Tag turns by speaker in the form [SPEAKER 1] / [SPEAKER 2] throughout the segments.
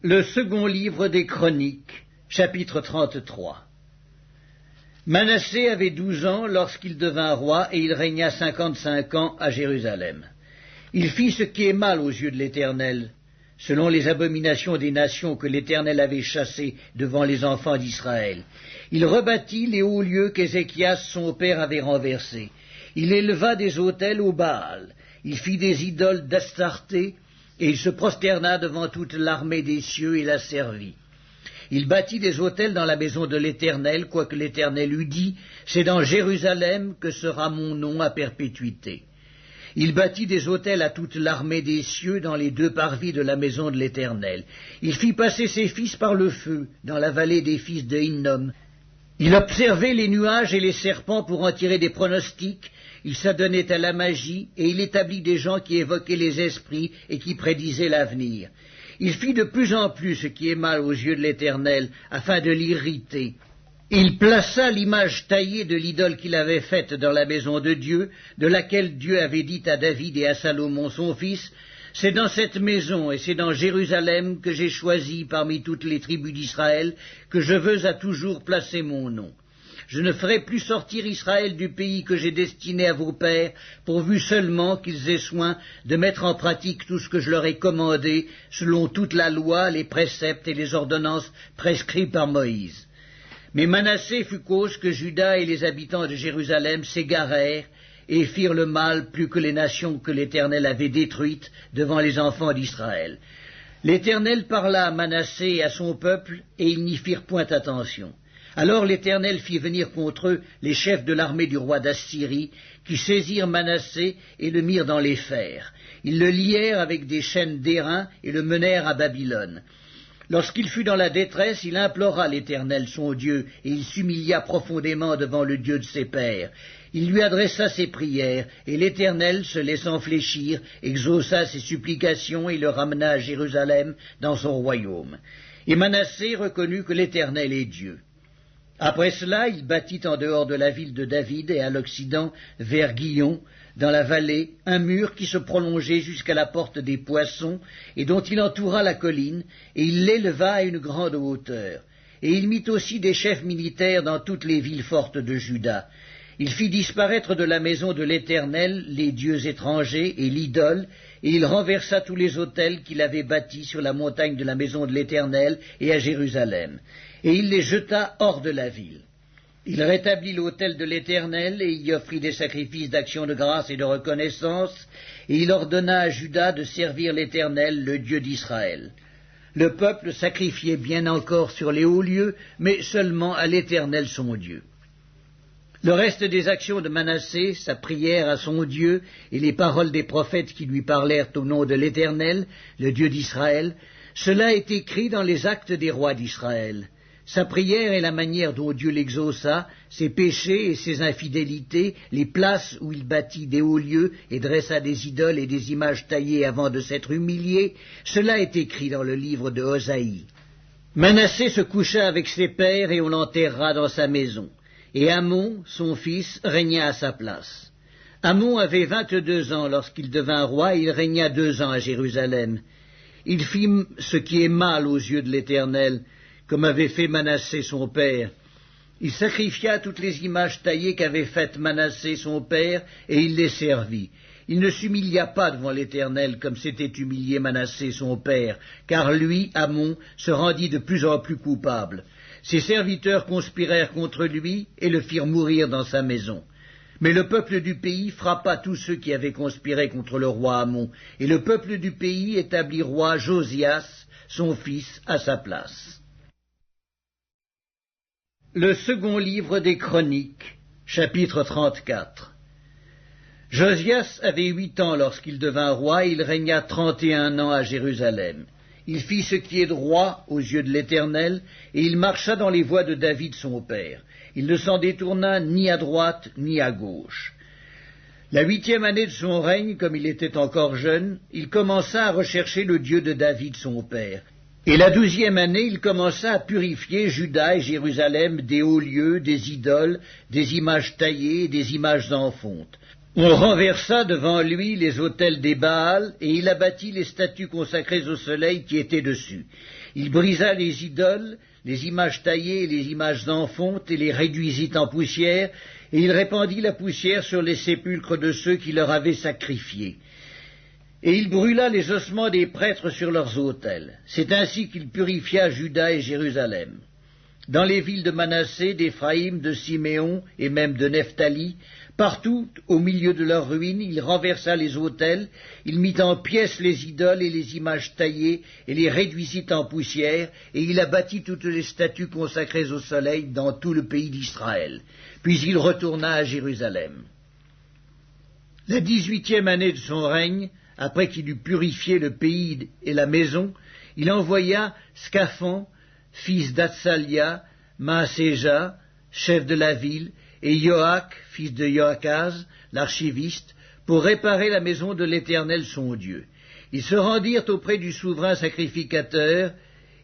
[SPEAKER 1] Le second livre des Chroniques, chapitre 33. Manassé avait 12 ans lorsqu'il devint roi, et il régna 55 ans à Jérusalem. Il fit ce qui est mal aux yeux de l'Éternel, selon les abominations des nations que l'Éternel avait chassées devant les enfants d'Israël. Il rebâtit les hauts lieux qu'Ézéchias son père avait renversés. Il éleva des autels au Baal. Il fit des idoles d'Astarté, et il se prosterna devant toute l'armée des cieux et la servit. Il bâtit des autels dans la maison de l'Éternel, quoique l'Éternel eût dit, « C'est dans Jérusalem que sera mon nom à perpétuité. » Il bâtit des autels à toute l'armée des cieux dans les deux parvis de la maison de l'Éternel. Il fit passer ses fils par le feu dans la vallée des fils de Hinnom. Il observait les nuages et les serpents pour en tirer des pronostics. Il s'adonnait à la magie, et il établit des gens qui évoquaient les esprits et qui prédisaient l'avenir. Il fit de plus en plus ce qui est mal aux yeux de l'Éternel, afin de l'irriter. Il plaça l'image taillée de l'idole qu'il avait faite dans la maison de Dieu, de laquelle Dieu avait dit à David et à Salomon son fils, « C'est dans cette maison et c'est dans Jérusalem que j'ai choisi parmi toutes les tribus d'Israël que je veux à toujours placer mon nom. Je ne ferai plus sortir Israël du pays que j'ai destiné à vos pères, pourvu seulement qu'ils aient soin de mettre en pratique tout ce que je leur ai commandé, selon toute la loi, les préceptes et les ordonnances prescrits par Moïse. » Mais Manassé fut cause que Juda et les habitants de Jérusalem s'égarèrent et firent le mal plus que les nations que l'Éternel avait détruites devant les enfants d'Israël. L'Éternel parla à Manassé et à son peuple, et ils n'y firent point attention. Alors l'Éternel fit venir contre eux les chefs de l'armée du roi d'Assyrie, qui saisirent Manassé et le mirent dans les fers. Ils le lièrent avec des chaînes d'airain et le menèrent à Babylone. Lorsqu'il fut dans la détresse, il implora l'Éternel son Dieu, et il s'humilia profondément devant le Dieu de ses pères. Il lui adressa ses prières, et l'Éternel, se laissant fléchir, exauça ses supplications et le ramena à Jérusalem dans son royaume. Et Manassé reconnut que l'Éternel est Dieu. Après cela, il bâtit en dehors de la ville de David et à l'occident, vers Guillon, dans la vallée, un mur qui se prolongeait jusqu'à la porte des Poissons, et dont il entoura la colline, et il l'éleva à une grande hauteur. Et il mit aussi des chefs militaires dans toutes les villes fortes de Juda. Il fit disparaître de la maison de l'Éternel les dieux étrangers et l'idole, et il renversa tous les autels qu'il avait bâtis sur la montagne de la maison de l'Éternel et à Jérusalem. Et il les jeta hors de la ville. Il rétablit l'autel de l'Éternel, et y offrit des sacrifices d'action de grâce et de reconnaissance, et il ordonna à Juda de servir l'Éternel, le Dieu d'Israël. Le peuple sacrifiait bien encore sur les hauts lieux, mais seulement à l'Éternel son Dieu. Le reste des actions de Manassé, sa prière à son Dieu, et les paroles des prophètes qui lui parlèrent au nom de l'Éternel, le Dieu d'Israël, cela est écrit dans les actes des rois d'Israël. Sa prière et la manière dont Dieu l'exauça, ses péchés et ses infidélités, les places où il bâtit des hauts lieux et dressa des idoles et des images taillées avant de s'être humilié, cela est écrit dans le livre de Osaïe. Manassé se coucha avec ses pères et on l'enterra dans sa maison. Et Amon, son fils, régna à sa place. Amon avait 22 ans lorsqu'il devint roi, et il régna 2 ans à Jérusalem. Il fit ce qui est mal aux yeux de l'Éternel, comme avait fait Manassé son père. Il sacrifia toutes les images taillées qu'avait faites Manassé son père, et il les servit. Il ne s'humilia pas devant l'Éternel comme s'était humilié Manassé son père, car lui, Amon, se rendit de plus en plus coupable. Ses serviteurs conspirèrent contre lui et le firent mourir dans sa maison. Mais le peuple du pays frappa tous ceux qui avaient conspiré contre le roi Amon, et le peuple du pays établit roi Josias, son fils, à sa place. Le second livre des Chroniques, chapitre 34. Josias avait 8 ans lorsqu'il devint roi, et il régna 31 ans à Jérusalem. Il fit ce qui est droit aux yeux de l'Éternel, et il marcha dans les voies de David son père. Il ne s'en détourna ni à droite ni à gauche. La 8e année de son règne, comme il était encore jeune, il commença à rechercher le Dieu de David son père. Et la 12e année, il commença à purifier Juda et Jérusalem des hauts lieux, des idoles, des images taillées et des images en fonte. On renversa devant lui les autels des Baals, et il abattit les statues consacrées au soleil qui étaient dessus. Il brisa les idoles, les images taillées et les images en fonte, et les réduisit en poussière, et il répandit la poussière sur les sépulcres de ceux qui leur avaient sacrifié. Et il brûla les ossements des prêtres sur leurs autels. C'est ainsi qu'il purifia Juda et Jérusalem. Dans les villes de Manassé, d'Éphraïm, de Siméon et même de Nephtali, partout, au milieu de leurs ruines, il renversa les autels, il mit en pièces les idoles et les images taillées, et les réduisit en poussière, et il abattit toutes les statues consacrées au soleil dans tout le pays d'Israël. Puis il retourna à Jérusalem. La 18e année de son règne, après qu'il eut purifié le pays et la maison, il envoya Scaphon, fils d'Atsalia, Maaséja, chef de la ville, et Joach, fils de Joachaz, l'archiviste, pour réparer la maison de l'Éternel son Dieu. Ils se rendirent auprès du souverain sacrificateur,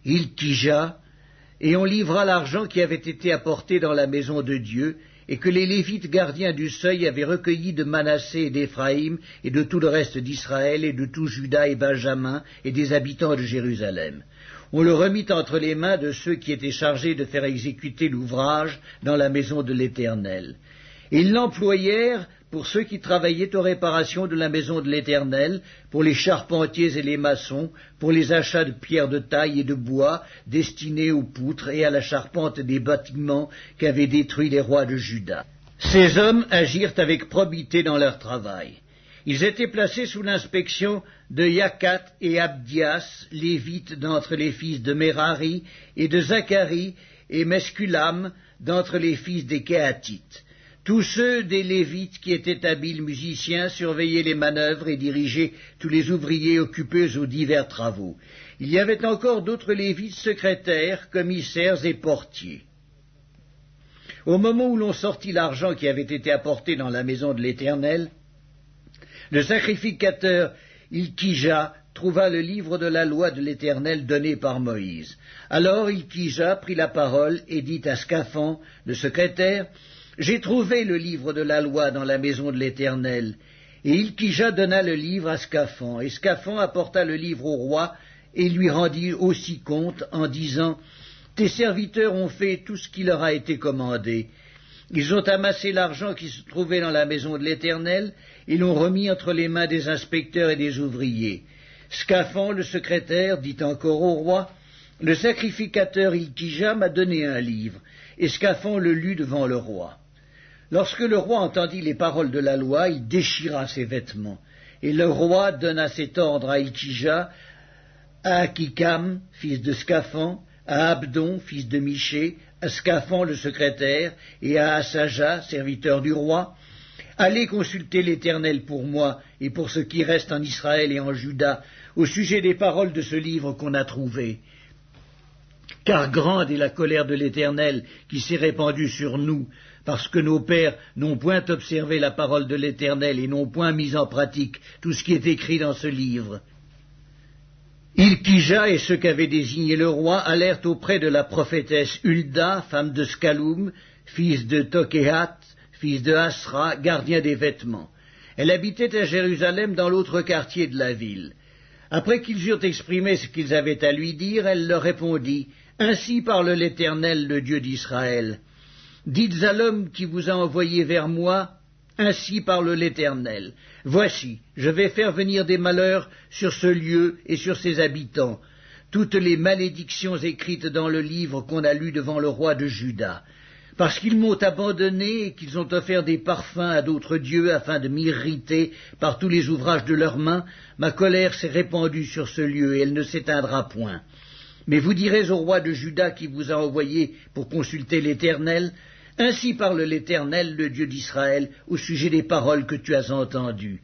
[SPEAKER 1] Hilkija, et on livra l'argent qui avait été apporté dans la maison de Dieu, et que les Lévites gardiens du seuil avaient recueilli de Manassé et d'Éphraïm, et de tout le reste d'Israël, et de tout Juda et Benjamin, et des habitants de Jérusalem. On le remit entre les mains de ceux qui étaient chargés de faire exécuter l'ouvrage dans la maison de l'Éternel. Ils l'employèrent pour ceux qui travaillaient aux réparations de la maison de l'Éternel, pour les charpentiers et les maçons, pour les achats de pierres de taille et de bois destinés aux poutres et à la charpente des bâtiments qu'avaient détruits les rois de Juda. Ces hommes agirent avec probité dans leur travail. Ils étaient placés sous l'inspection de Yakat et Abdias, lévites d'entre les fils de Merari, et de Zacharie et Mesculam d'entre les fils des Kéatites. Tous ceux des Lévites qui étaient habiles musiciens surveillaient les manœuvres et dirigeaient tous les ouvriers occupés aux divers travaux. Il y avait encore d'autres Lévites secrétaires, commissaires et portiers. Au moment où l'on sortit l'argent qui avait été apporté dans la maison de l'Éternel, le sacrificateur Hilkija trouva le livre de la loi de l'Éternel donné par Moïse. Alors Hilkija prit la parole et dit à Scaphon, le secrétaire, « J'ai trouvé le livre de la loi dans la maison de l'Éternel. » Et Hilkija donna le livre à Scaphon, et Scaphon apporta le livre au roi et lui rendit aussi compte en disant, « Tes serviteurs ont fait tout ce qui leur a été commandé. Ils ont amassé l'argent qui se trouvait dans la maison de l'Éternel et l'ont remis entre les mains des inspecteurs et des ouvriers. » Scaphon, le secrétaire, dit encore au roi, « Le sacrificateur Hilkija m'a donné un livre. » Et Scaphon le lut devant le roi. Lorsque le roi entendit les paroles de la loi, il déchira ses vêtements. Et le roi donna cet ordre à Hilkija, à Akikam, fils de Scaphon, à Abdon, fils de Miché, à Scaphon le secrétaire, et à Asaja, serviteur du roi, « Allez consulter l'Éternel pour moi et pour ce qui reste en Israël et en Juda, au sujet des paroles de ce livre qu'on a trouvé. Car grande est la colère de l'Éternel qui s'est répandue sur nous, parce que nos pères n'ont point observé la parole de l'Éternel et n'ont point mis en pratique tout ce qui est écrit dans ce livre. » Hilkija et ceux qu'avait désigné le roi allèrent auprès de la prophétesse Hulda, femme de Scaloum, fils de Tokéhat, fils de Asra, gardien des vêtements. Elle habitait à Jérusalem dans l'autre quartier de la ville. Après qu'ils eurent exprimé ce qu'ils avaient à lui dire, elle leur répondit, « Ainsi parle l'Éternel, le Dieu d'Israël. Dites à l'homme qui vous a envoyé vers moi, ainsi parle l'Éternel. Voici, je vais faire venir des malheurs sur ce lieu et sur ses habitants, toutes les malédictions écrites dans le livre qu'on a lu devant le roi de Juda. Parce qu'ils m'ont abandonné et qu'ils ont offert des parfums à d'autres dieux afin de m'irriter par tous les ouvrages de leurs mains, ma colère s'est répandue sur ce lieu et elle ne s'éteindra point. Mais vous direz au roi de Juda qui vous a envoyé pour consulter l'Éternel, ainsi parle l'Éternel, le Dieu d'Israël, au sujet des paroles que tu as entendues.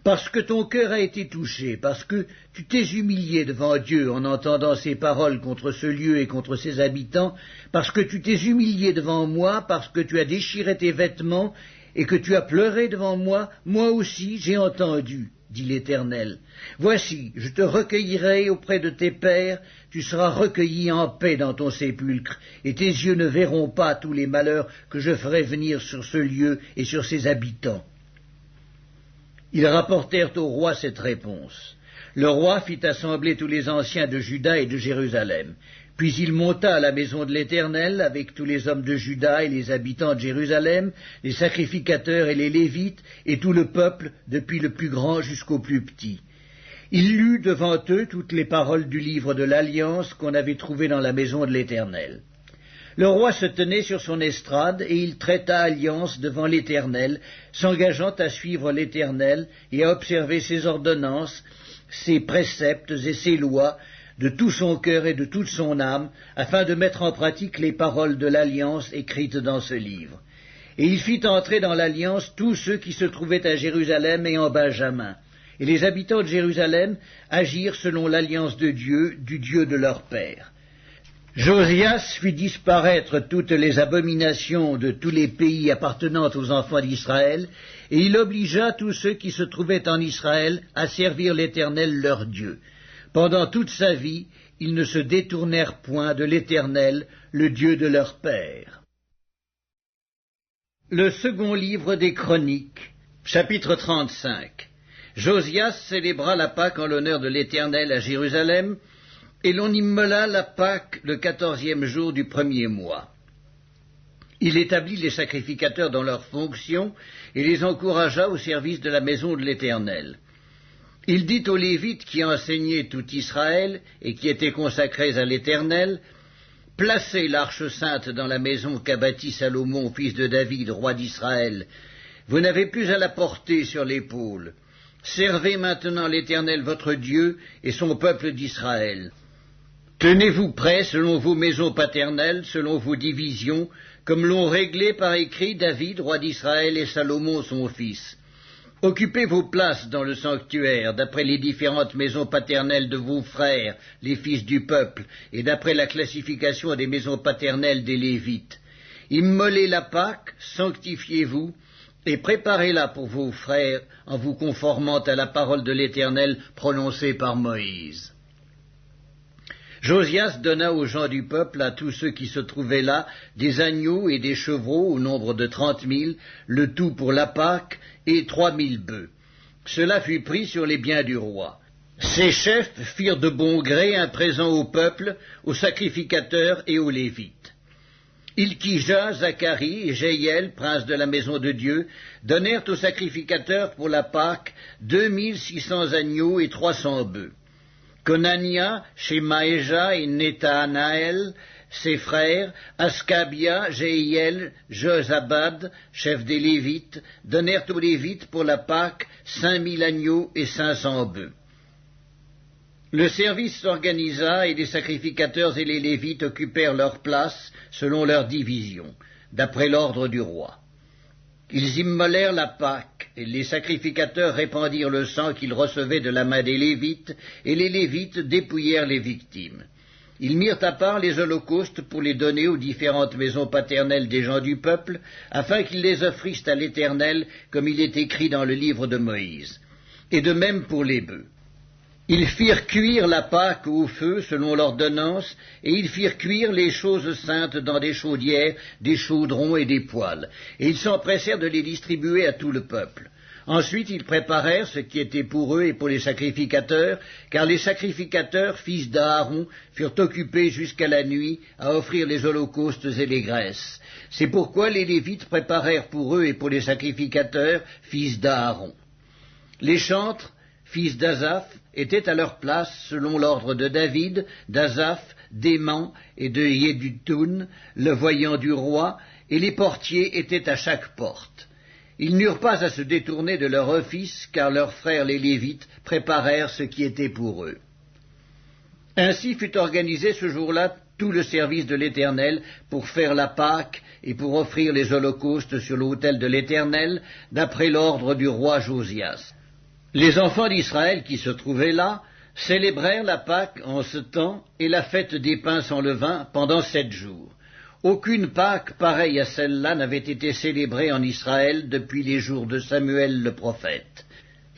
[SPEAKER 1] Parce que ton cœur a été touché, parce que tu t'es humilié devant Dieu en entendant ces paroles contre ce lieu et contre ses habitants, parce que tu t'es humilié devant moi, parce que tu as déchiré tes vêtements et que tu as pleuré devant moi, moi aussi j'ai entendu, dit l'Éternel. Voici, je te recueillerai auprès de tes pères, tu seras recueilli en paix dans ton sépulcre, et tes yeux ne verront pas tous les malheurs que je ferai venir sur ce lieu et sur ses habitants. Ils rapportèrent au roi cette réponse. Le roi fit assembler tous les anciens de Juda et de Jérusalem. Puis il monta à la maison de l'Éternel avec tous les hommes de Juda et les habitants de Jérusalem, les sacrificateurs et les Lévites, et tout le peuple, depuis le plus grand jusqu'au plus petit. Il lut devant eux toutes les paroles du livre de l'Alliance qu'on avait trouvé dans la maison de l'Éternel. Le roi se tenait sur son estrade, et il traita alliance devant l'Éternel, s'engageant à suivre l'Éternel et à observer ses ordonnances, ses préceptes et ses lois, de tout son cœur et de toute son âme, afin de mettre en pratique les paroles de l'Alliance écrites dans ce livre. Et il fit entrer dans l'Alliance tous ceux qui se trouvaient à Jérusalem et en Benjamin. Et les habitants de Jérusalem agirent selon l'Alliance de Dieu, du Dieu de leur père. Josias fit disparaître toutes les abominations de tous les pays appartenant aux enfants d'Israël, et il obligea tous ceux qui se trouvaient en Israël à servir l'Éternel leur Dieu. Pendant toute sa vie, ils ne se détournèrent point de l'Éternel, le Dieu de leur père. Le second livre des Chroniques, chapitre 35. Josias célébra la Pâque en l'honneur de l'Éternel à Jérusalem, et l'on immola la Pâque le 14e jour du premier mois. Il établit les sacrificateurs dans leurs fonctions et les encouragea au service de la maison de l'Éternel. Il dit aux Lévites qui enseignaient tout Israël et qui étaient consacrés à l'Éternel, « Placez l'arche sainte dans la maison qu'a bâtie Salomon, fils de David, roi d'Israël. Vous n'avez plus à la porter sur l'épaule. Servez maintenant l'Éternel votre Dieu et son peuple d'Israël. Tenez-vous prêts selon vos maisons paternelles, selon vos divisions, comme l'ont réglé par écrit David, roi d'Israël, et Salomon son fils. Occupez vos places dans le sanctuaire, d'après les différentes maisons paternelles de vos frères, les fils du peuple, et d'après la classification des maisons paternelles des Lévites. Immolez la Pâque, sanctifiez-vous, et préparez-la pour vos frères, en vous conformant à la parole de l'Éternel prononcée par Moïse. » Josias donna aux gens du peuple, à tous ceux qui se trouvaient là, des agneaux et des chevreaux au nombre de 30 000, le tout pour la Pâque, et 3 000 bœufs. Cela fut pris sur les biens du roi. Ses chefs firent de bon gré un présent au peuple, aux sacrificateurs et aux Lévites. Ilkija, Zacharie et Jéhiel, princes de la maison de Dieu, donnèrent aux sacrificateurs pour la Pâque 2600 agneaux et 300 bœufs. Conania, Shemaéja et Netanaël, ses frères, Ascabia, Jéhiel, Jozabad, chef des Lévites, donnèrent aux Lévites pour la Pâque 5000 agneaux et 500 bœufs. Le service s'organisa et les sacrificateurs et les Lévites occupèrent leur place selon leur division, d'après l'ordre du roi. Ils immolèrent la Pâque, et les sacrificateurs répandirent le sang qu'ils recevaient de la main des Lévites, et les Lévites dépouillèrent les victimes. Ils mirent à part les holocaustes pour les donner aux différentes maisons paternelles des gens du peuple, afin qu'ils les offrissent à l'Éternel, comme il est écrit dans le livre de Moïse. Et de même pour les bœufs. Ils firent cuire la Pâque au feu selon l'ordonnance, et ils firent cuire les choses saintes dans des chaudières, des chaudrons et des poêles, et ils s'empressèrent de les distribuer à tout le peuple. Ensuite ils préparèrent ce qui était pour eux et pour les sacrificateurs, car les sacrificateurs, fils d'Aaron, furent occupés jusqu'à la nuit à offrir les holocaustes et les graisses. C'est pourquoi les Lévites préparèrent pour eux et pour les sacrificateurs, fils d'Aaron. Les chantres, fils d'Azaph, étaient à leur place selon l'ordre de David, d'Azaph, d'Héman et de Yéduthun, le voyant du roi, et les portiers étaient à chaque porte. Ils n'eurent pas à se détourner de leur office, car leurs frères les Lévites préparèrent ce qui était pour eux. Ainsi fut organisé ce jour-là tout le service de l'Éternel pour faire la Pâque et pour offrir les holocaustes sur l'autel de l'Éternel, d'après l'ordre du roi Josias. Les enfants d'Israël qui se trouvaient là célébrèrent la Pâque en ce temps et la fête des pains sans levain pendant 7 jours. Aucune Pâque pareille à celle-là n'avait été célébrée en Israël depuis les jours de Samuel le prophète.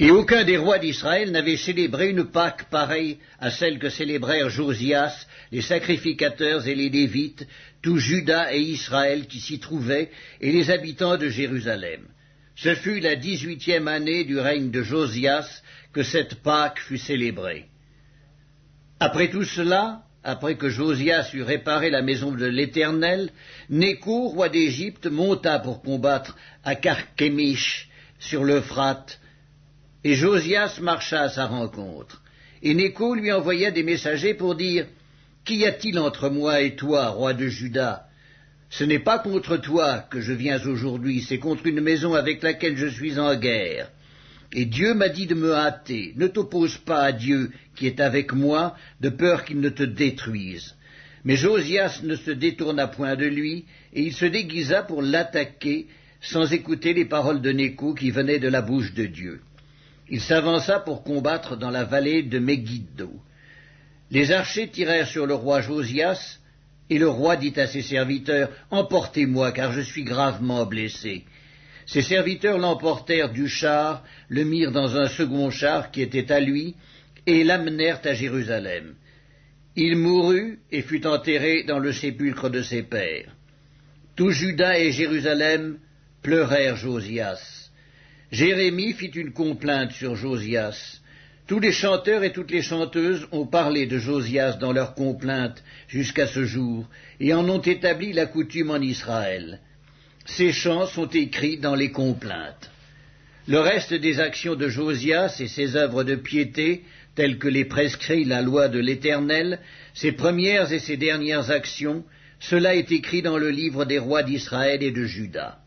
[SPEAKER 1] Et aucun des rois d'Israël n'avait célébré une Pâque pareille à celle que célébrèrent Josias, les sacrificateurs et les Lévites, tout Juda et Israël qui s'y trouvaient, et les habitants de Jérusalem. Ce fut la 18e année du règne de Josias que cette Pâque fut célébrée. Après tout cela, après que Josias eut réparé la maison de l'Éternel, Nécho, roi d'Égypte, monta pour combattre à Carchemish sur l'Euphrate, et Josias marcha à sa rencontre. Et Nécho lui envoya des messagers pour dire « Qu'y a-t-il entre moi et toi, roi de Juda ? Ce n'est pas contre toi que je viens aujourd'hui, c'est contre une maison avec laquelle je suis en guerre. Et Dieu m'a dit de me hâter. Ne t'oppose pas à Dieu qui est avec moi, de peur qu'il ne te détruise. » Mais Josias ne se détourna point de lui, et il se déguisa pour l'attaquer, sans écouter les paroles de Nécho qui venaient de la bouche de Dieu. Il s'avança pour combattre dans la vallée de Megiddo. Les archers tirèrent sur le roi Josias, et le roi dit à ses serviteurs « Emportez-moi, car je suis gravement blessé. » Ses serviteurs l'emportèrent du char, le mirent dans un second char qui était à lui, et l'amenèrent à Jérusalem. Il mourut et fut enterré dans le sépulcre de ses pères. Tout Juda et Jérusalem pleurèrent Josias. Jérémie fit une complainte sur Josias. Tous les chanteurs et toutes les chanteuses ont parlé de Josias dans leurs complaintes jusqu'à ce jour, et en ont établi la coutume en Israël. Ces chants sont écrits dans les complaintes. Le reste des actions de Josias et ses œuvres de piété, telles que les prescrit la loi de l'Éternel, ses premières et ses dernières actions, cela est écrit dans le livre des rois d'Israël et de Juda.